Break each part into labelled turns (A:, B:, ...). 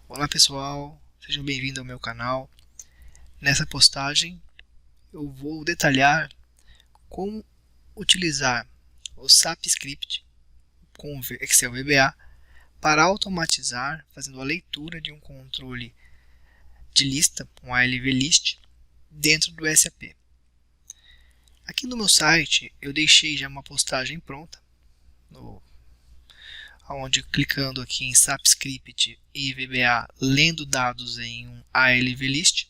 A: Olá pessoal, sejam bem-vindos ao meu canal. Nessa postagem eu vou detalhar como utilizar o SAP Script com o Excel VBA para automatizar, fazendo a leitura de um controle de lista, um ALV List, dentro do SAP. Aqui no meu site eu deixei já uma postagem pronta, onde clicando aqui em SAP Script e VBA, lendo dados em um ALV List,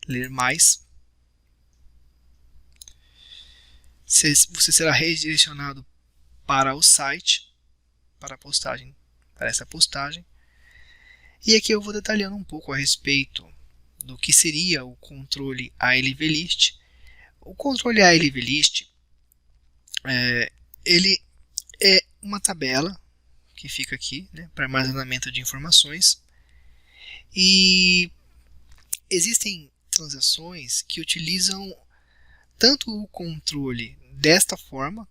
A: ler mais, você será redirecionado para o site, para essa postagem. E aqui eu vou detalhando um pouco a respeito do que seria o controle ALV List. O controle ALV List ele é uma tabela que fica aqui, né, para armazenamento de informações, e existem transações que utilizam tanto o controle desta forma,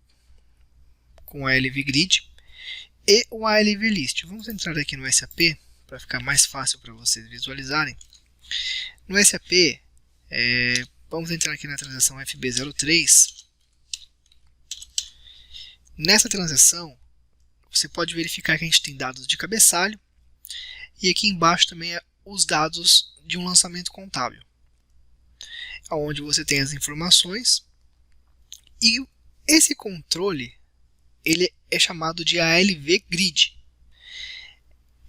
A: com a ALV Grid, e o ALV List. Vamos entrar aqui no SAP para ficar mais fácil para vocês visualizarem. No SAP, vamos entrar aqui na transação FB03. Nessa transação, você pode verificar que a gente tem dados de cabeçalho, e aqui embaixo também os dados de um lançamento contábil, onde você tem as informações, e esse controle ele é chamado de ALV Grid.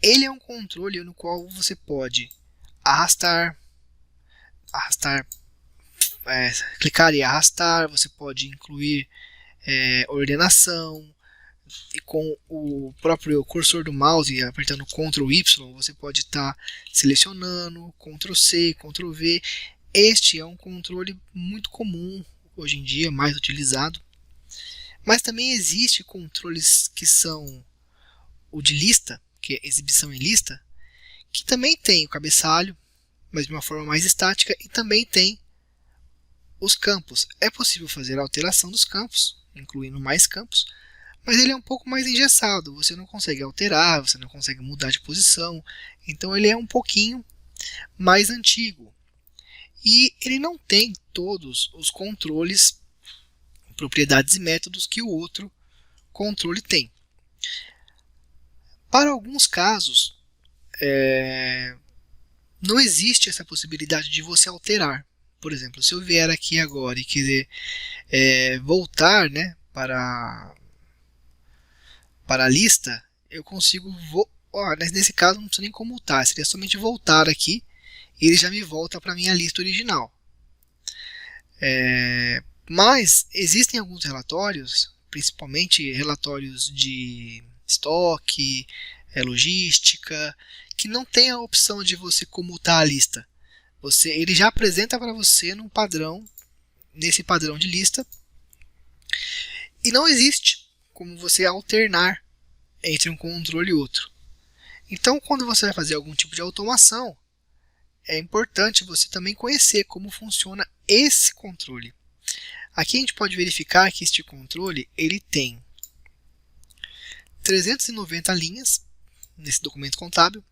A: Ele é um controle no qual você pode arrastar, clicar e arrastar, você pode incluir ordenação, e com o próprio cursor do mouse apertando Ctrl Y, você pode estar selecionando, Ctrl C, Ctrl V. Este é um controle muito comum hoje em dia, mais utilizado. Mas também existe controles que são o de lista, que é exibição em lista, que também tem o cabeçalho, mas de uma forma mais estática, e também tem os campos. É possível fazer a alteração dos campos, incluindo mais campos, mas ele é um pouco mais engessado, você não consegue alterar, você não consegue mudar de posição, então ele é um pouquinho mais antigo. E ele não tem todos os controles, propriedades e métodos que o outro controle tem. Para alguns casos, não existe essa possibilidade de você alterar. Por exemplo, se eu vier aqui agora e quiser voltar, né, para a lista, eu consigo, nesse caso não precisa nem comutar, seria somente voltar aqui e ele já me volta para a minha lista original. Mas existem alguns relatórios, principalmente relatórios de estoque, logística, que não tem a opção de você comutar a lista. Ele já apresenta para você num padrão, nesse padrão de lista, e não existe como você alternar entre um controle e outro. Então, quando você vai fazer algum tipo de automação, é importante você também conhecer como funciona esse controle. Aqui a gente pode verificar que este controle ele tem 390 linhas nesse documento contábil.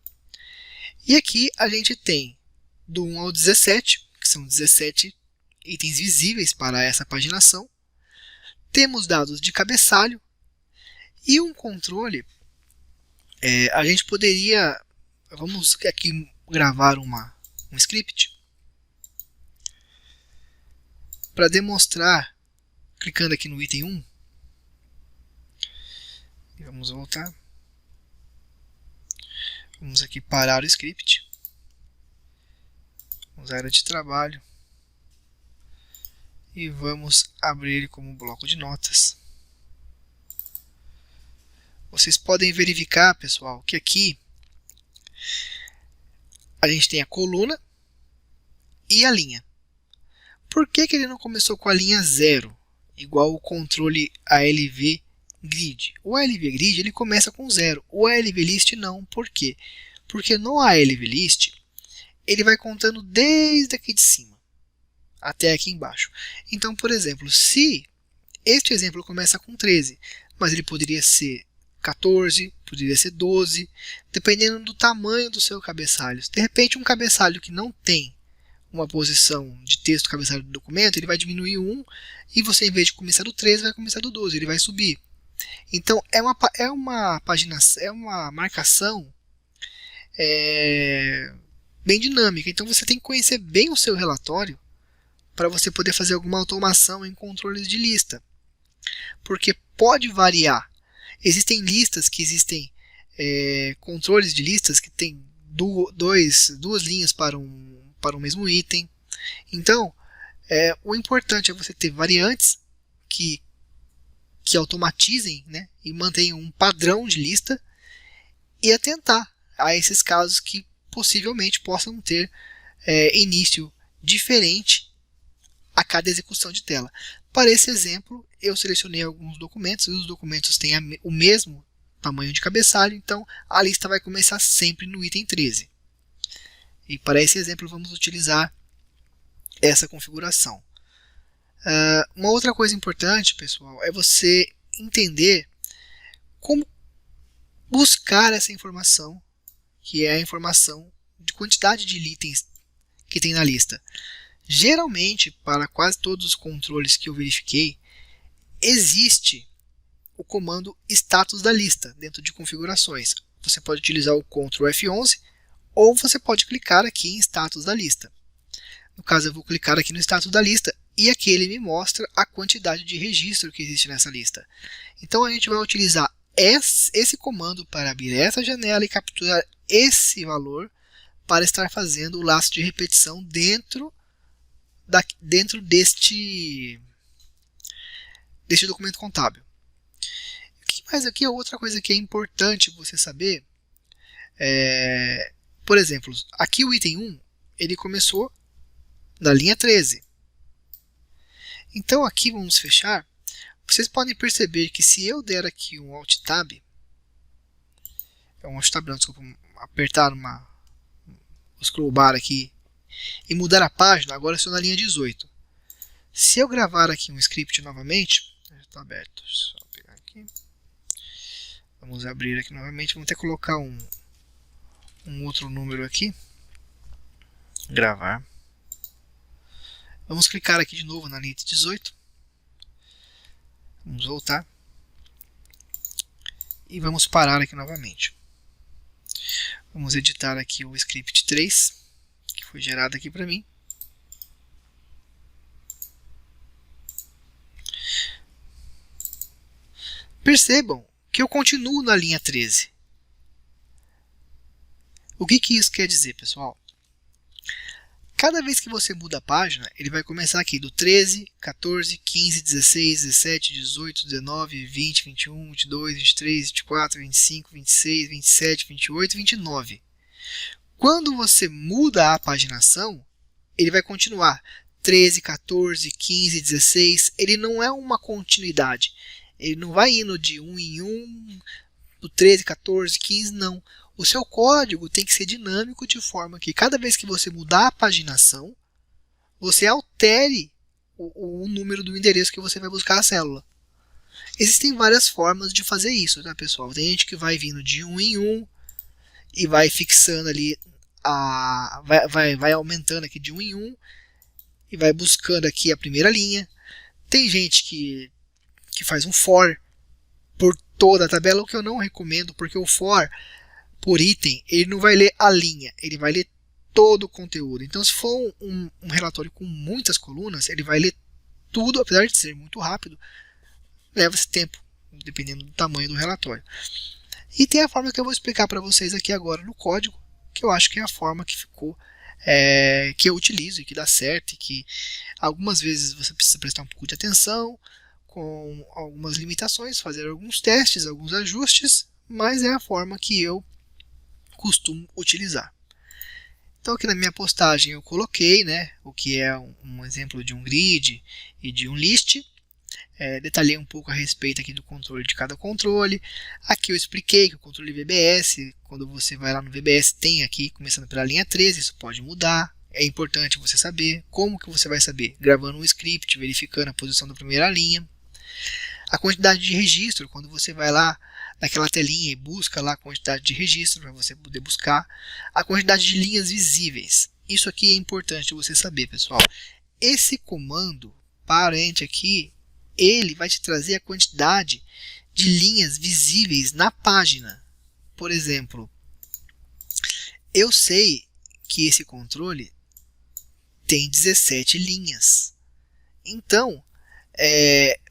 A: E aqui a gente tem do 1 ao 17, que são 17 itens visíveis para essa paginação. Temos dados de cabeçalho e um controle. A gente poderia, vamos aqui gravar um script para demonstrar, clicando aqui no item 1, e vamos voltar, vamos aqui parar o script, vamos à área de trabalho e vamos abrir ele como bloco de notas. Vocês podem verificar, pessoal, que aqui a gente tem a coluna e a linha. Por que ele não começou com a linha 0, igual o controle ALV Grid? O ALV Grid ele começa com 0, o ALV List não. Por quê? Porque no ALV List ele vai contando desde aqui de cima até aqui embaixo. Então, por exemplo, se este exemplo começa com 13, mas ele poderia ser 14, poderia ser 12, dependendo do tamanho do seu cabeçalho. De repente, um cabeçalho que não tem uma posição de texto cabeçalho do documento, ele vai diminuir 1 e você, em vez de começar do 13, vai começar do 12, ele vai subir. Então, é uma marcação bem dinâmica. Então, você tem que conhecer bem o seu relatório para você poder fazer alguma automação em controles de lista. Porque pode variar. Existem listas que existem controles de listas que tem duas linhas para um mesmo item. Então, o importante é você ter variantes que automatizem, né, e mantenham um padrão de lista e atentar a esses casos que possivelmente possam ter início diferente a cada execução de tela. Para esse exemplo, eu selecionei alguns documentos e os documentos têm o mesmo tamanho de cabeçalho, então a lista vai começar sempre no item 13. E para esse exemplo vamos utilizar essa configuração. Uma outra coisa importante, pessoal, é você entender como buscar essa informação, que é a informação de quantidade de itens que tem na lista. Geralmente, para quase todos os controles que eu verifiquei, existe o comando status da lista dentro de configurações. Você pode utilizar o Ctrl F11 ou você pode clicar aqui em status da lista. No caso, eu vou clicar aqui no status da lista e aqui ele me mostra a quantidade de registro que existe nessa lista. Então a gente vai utilizar esse comando para abrir essa janela e capturar esse valor para estar fazendo o laço de repetição dentro deste documento contábil. Mas aqui outra coisa que é importante você saber por exemplo, aqui o item 1 ele começou na linha 13. Então aqui vamos fechar. Vocês podem perceber que se eu der aqui um Alt Tab, não, desculpa, apertar o scroll bar aqui e mudar a página, agora eu estou na linha 18. Se eu gravar aqui um script novamente, já está aberto, só pegar aqui. Vamos abrir aqui novamente, vamos ter que colocar um outro número aqui, gravar. Vamos clicar aqui de novo na linha 18. Vamos voltar. E vamos parar aqui novamente. Vamos editar aqui o script 3, que foi gerado aqui para mim. Percebam que eu continuo na linha 13. O que isso quer dizer, pessoal? Cada vez que você muda a página, ele vai começar aqui do 13, 14, 15, 16, 17, 18, 19, 20, 21, 22, 23, 24, 25, 26, 27, 28 e 29. Quando você muda a paginação, ele vai continuar 13, 14, 15, 16. Ele não é uma continuidade. Ele não vai indo de 1 em 1, do 13, 14, 15, não. O seu código tem que ser dinâmico de forma que cada vez que você mudar a paginação, você altere o número do endereço que você vai buscar a célula. Existem várias formas de fazer isso, tá, pessoal? Tem gente que vai vindo de 1 em 1 e vai fixando ali, vai aumentando aqui de 1 em 1 e vai buscando aqui a primeira linha. Tem gente que faz um for por toda a tabela, o que eu não recomendo, porque o for por item, ele não vai ler a linha, ele vai ler todo o conteúdo. Então, se for um relatório com muitas colunas, ele vai ler tudo, apesar de ser muito rápido, leva esse tempo, dependendo do tamanho do relatório. E tem a forma que eu vou explicar para vocês aqui agora no código, que eu acho que é a forma que ficou, que eu utilizo e que dá certo, e que algumas vezes você precisa prestar um pouco de atenção, com algumas limitações, fazer alguns testes, alguns ajustes, mas é a forma que eu costumo utilizar. Então aqui na minha postagem eu coloquei, né, o que é um exemplo de um grid e de um list. Detalhei um pouco a respeito aqui do controle de cada controle. Aqui eu expliquei que o controle VBS, quando você vai lá no VBS, tem aqui, começando pela linha 13, isso pode mudar. É importante você saber. Como que você vai saber? Gravando um script, verificando a posição da primeira linha. A quantidade de registro, quando você vai lá naquela telinha e busca lá a quantidade de registro para você poder buscar a quantidade de linhas visíveis. Isso aqui é importante você saber, pessoal. Esse comando parent aqui, ele vai te trazer a quantidade de linhas visíveis na página. Por exemplo, eu sei que esse controle tem 17 linhas. Então,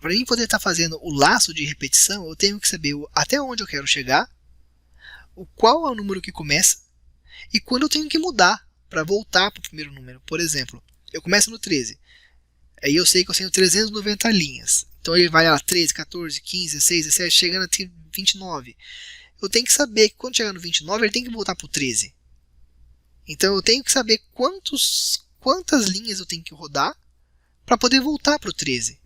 A: para mim poder estar fazendo o laço de repetição, eu tenho que saber até onde eu quero chegar, qual é o número que começa e quando eu tenho que mudar para voltar para o primeiro número. Por exemplo, eu começo no 13. Aí eu sei que eu tenho 390 linhas. Então ele vai lá 13, 14, 15, 16, 17, chegando até 29. Eu tenho que saber que quando chegar no 29, ele tem que voltar para o 13. Então eu tenho que saber quantas linhas eu tenho que rodar para poder voltar para o 13.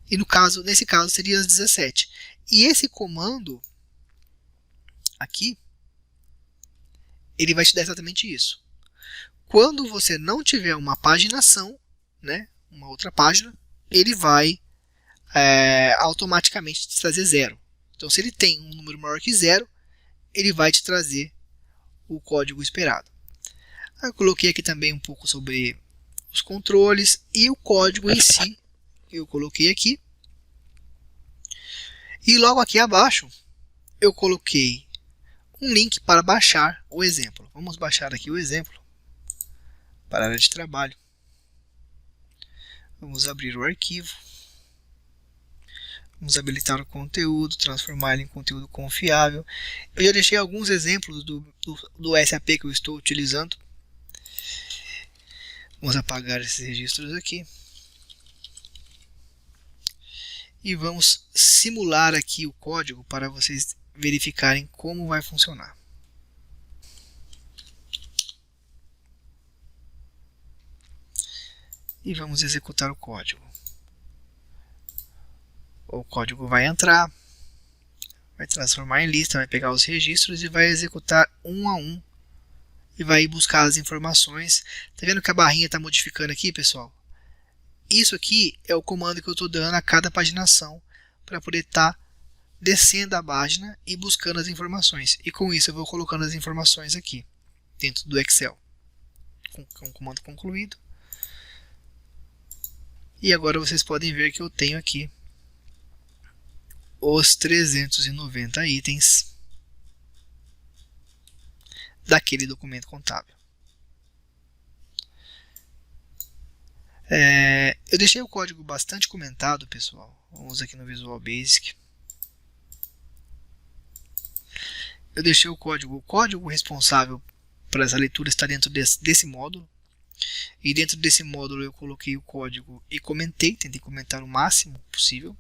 A: E nesse caso seria as 17. E esse comando aqui, ele vai te dar exatamente isso. Quando você não tiver uma paginação, né, uma outra página, ele vai automaticamente te trazer 0. Então, se ele tem um número maior que 0, ele vai te trazer o código esperado. Eu coloquei aqui também um pouco sobre os controles e o código em si. Eu coloquei aqui. E logo aqui abaixo, eu coloquei um link para baixar o exemplo. Vamos baixar aqui o exemplo para a área de trabalho. Vamos abrir o arquivo. Vamos habilitar o conteúdo, transformar ele em conteúdo confiável. Eu já deixei alguns exemplos do SAP que eu estou utilizando. Vamos apagar esses registros aqui. E vamos simular aqui o código para vocês verificarem como vai funcionar. E vamos executar o código. O código vai entrar, vai transformar em lista, vai pegar os registros e vai executar um a um. E vai buscar as informações. Tá vendo que a barrinha está modificando aqui, pessoal? Isso aqui é o comando que eu estou dando a cada paginação para poder estar descendo a página e buscando as informações. E com isso eu vou colocando as informações aqui dentro do Excel. Com o comando concluído. E agora vocês podem ver que eu tenho aqui os 390 itens daquele documento contábil. Eu deixei o código bastante comentado, pessoal. Vamos aqui no Visual Basic. Eu deixei o código responsável para essa leitura está dentro desse módulo. E dentro desse módulo eu coloquei o código e tentei comentar o máximo possível.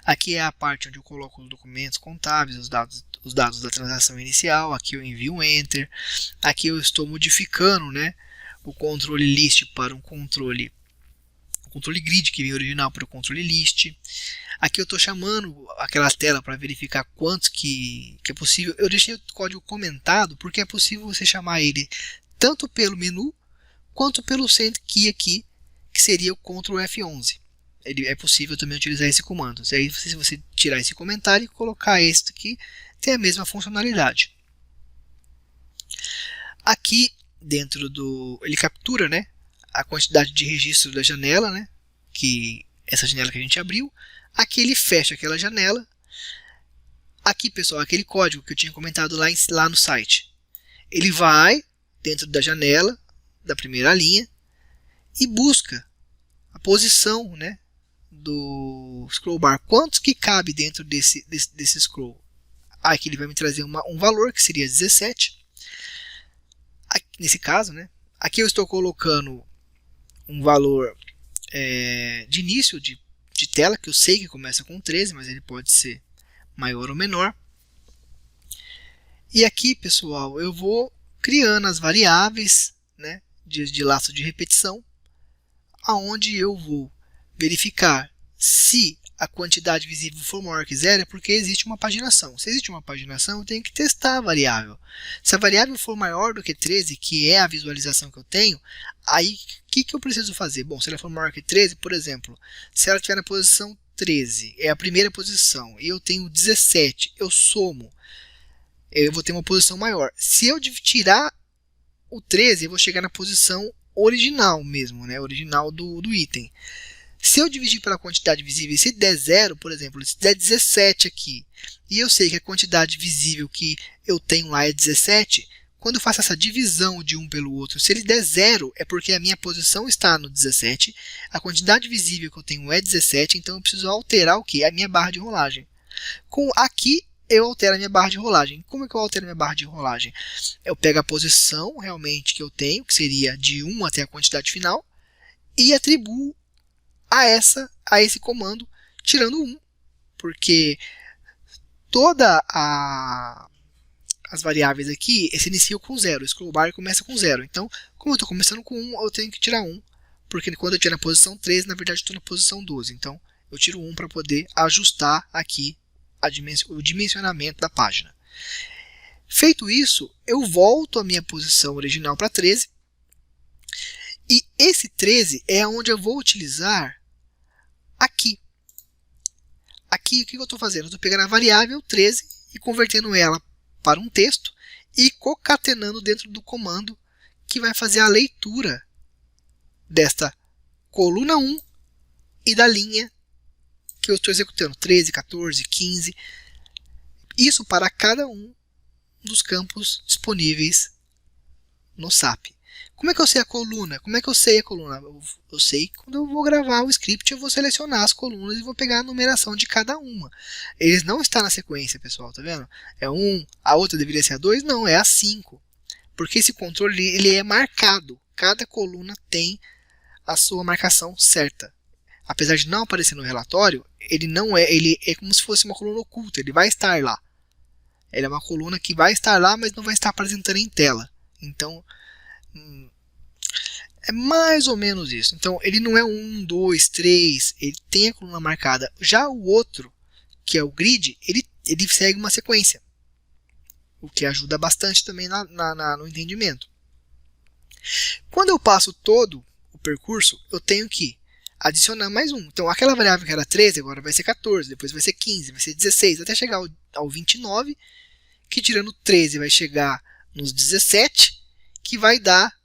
A: Aqui é a parte onde eu coloco os documentos contábeis, os dados da transação inicial. Aqui eu envio um Enter. Aqui eu estou modificando, né, o controle list para o controle grid que vem original para o controle list. Aqui eu estou chamando aquela tela para verificar quantos que é possível. Eu deixei o código comentado porque é possível você chamar ele tanto pelo menu quanto pelo Send Key aqui, que seria o Ctrl F11. É possível também utilizar esse comando. Aí, se você tirar esse comentário e colocar este aqui, tem a mesma funcionalidade. Aqui dentro ele captura, né, a quantidade de registro da janela, né, essa janela que a gente abriu. Aqui ele fecha aquela janela. Aqui, pessoal, aquele código que eu tinha comentado lá no site. Ele vai dentro da janela da primeira linha e busca a posição, né, do scroll bar. Quantos que cabe dentro desse scroll? Aqui ele vai me trazer um valor que seria 17. Aqui, nesse caso, né, aqui eu estou colocando um valor de início de tela, que eu sei que começa com 13, mas ele pode ser maior ou menor. E aqui, pessoal, eu vou criando as variáveis, né, de laço de repetição, aonde eu vou verificar se a quantidade visível for maior que 0, é porque existe uma paginação. Se existe uma paginação, eu tenho que testar a variável. Se a variável for maior do que 13, que é a visualização que eu tenho, aí o que eu preciso fazer? Bom, se ela for maior que 13, por exemplo, se ela estiver na posição 13, é a primeira posição, e eu tenho 17, eu somo, eu vou ter uma posição maior. Se eu tirar o 13, eu vou chegar na posição original mesmo, né? Original do item. Se eu dividir pela quantidade visível, se der 0, por exemplo, se der 17 aqui, e eu sei que a quantidade visível que eu tenho lá é 17, quando eu faço essa divisão de um pelo outro, se ele der 0, é porque a minha posição está no 17, a quantidade visível que eu tenho é 17, então eu preciso alterar o quê? A minha barra de rolagem. Aqui eu altero a minha barra de rolagem. Como é que eu altero a minha barra de rolagem? Eu pego a posição realmente que eu tenho, que seria de 1 até a quantidade final, e atribuo a esse comando, tirando 1, porque todas as variáveis aqui se iniciam com 0, o scroll bar começa com 0, então como eu estou começando com 1, eu tenho que tirar 1, porque quando eu estiver na posição 13, na verdade estou na posição 12, então eu tiro 1 para poder ajustar aqui o dimensionamento da página. Feito isso, eu volto a minha posição original para 13, e esse 13 é onde eu vou utilizar aqui. Aqui, o que eu estou fazendo? Eu estou pegando a variável 13 e convertendo ela para um texto e concatenando dentro do comando que vai fazer a leitura desta coluna 1 e da linha que eu estou executando, 13, 14, 15. Isso para cada um dos campos disponíveis no SAP. Como é que eu sei a coluna? Como é que eu sei a coluna? Eu sei quando eu vou gravar o script, eu vou selecionar as colunas e vou pegar a numeração de cada uma. Eles não estão na sequência, pessoal, tá vendo? É 1, a outra deveria ser a 2, não, é a 5. Porque esse controle ele é marcado. Cada coluna tem a sua marcação certa. Apesar de não aparecer no relatório, ele é como se fosse uma coluna oculta, ele vai estar lá. Ele é uma coluna que vai estar lá, mas não vai estar apresentando em tela. Então, é mais ou menos isso. Então, ele não é 1, 2, 3, ele tem a coluna marcada. Já o outro, que é o grid, ele segue uma sequência, o que ajuda bastante também no entendimento. Quando eu passo todo o percurso, eu tenho que adicionar mais um. Então, aquela variável que era 13, agora vai ser 14, depois vai ser 15, vai ser 16, até chegar ao 29, que tirando 13 vai chegar nos 17, que vai dar...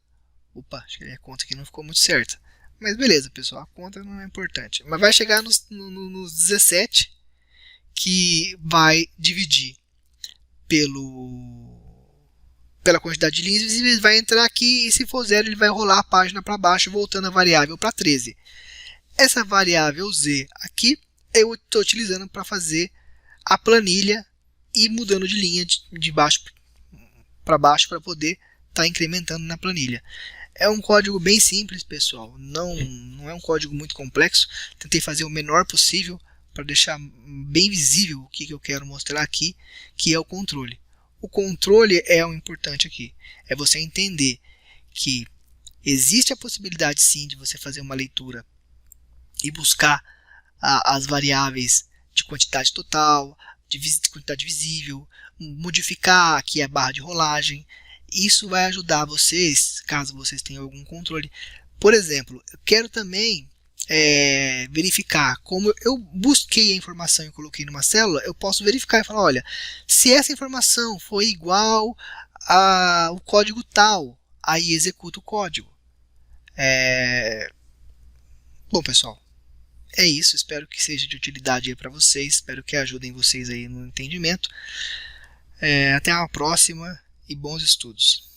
A: Opa, acho que a conta aqui não ficou muito certa. Mas beleza, pessoal, a conta não é importante. Mas vai chegar nos 17, que vai dividir pela quantidade de linhas visíveis, vai entrar aqui e se for 0 ele vai rolar a página para baixo, voltando a variável para 13. Essa variável z aqui eu estou utilizando para fazer a planilha e mudando de linha de baixo para baixo para poder estar incrementando na planilha. É um código bem simples, pessoal, não é um código muito complexo. Tentei fazer o menor possível para deixar bem visível o que eu quero mostrar aqui, que é o controle. O controle é o importante aqui, é você entender que existe a possibilidade sim de você fazer uma leitura e buscar as variáveis de quantidade total, de quantidade visível, modificar aqui a barra de rolagem. Isso vai ajudar vocês, caso vocês tenham algum controle. Por exemplo, eu quero também verificar, como eu busquei a informação e coloquei numa célula, eu posso verificar e falar, olha, se essa informação foi igual ao código tal, aí executa o código. Bom, pessoal, é isso. Espero que seja de utilidade para vocês, espero que ajudem vocês aí no entendimento. Até a próxima e bons estudos.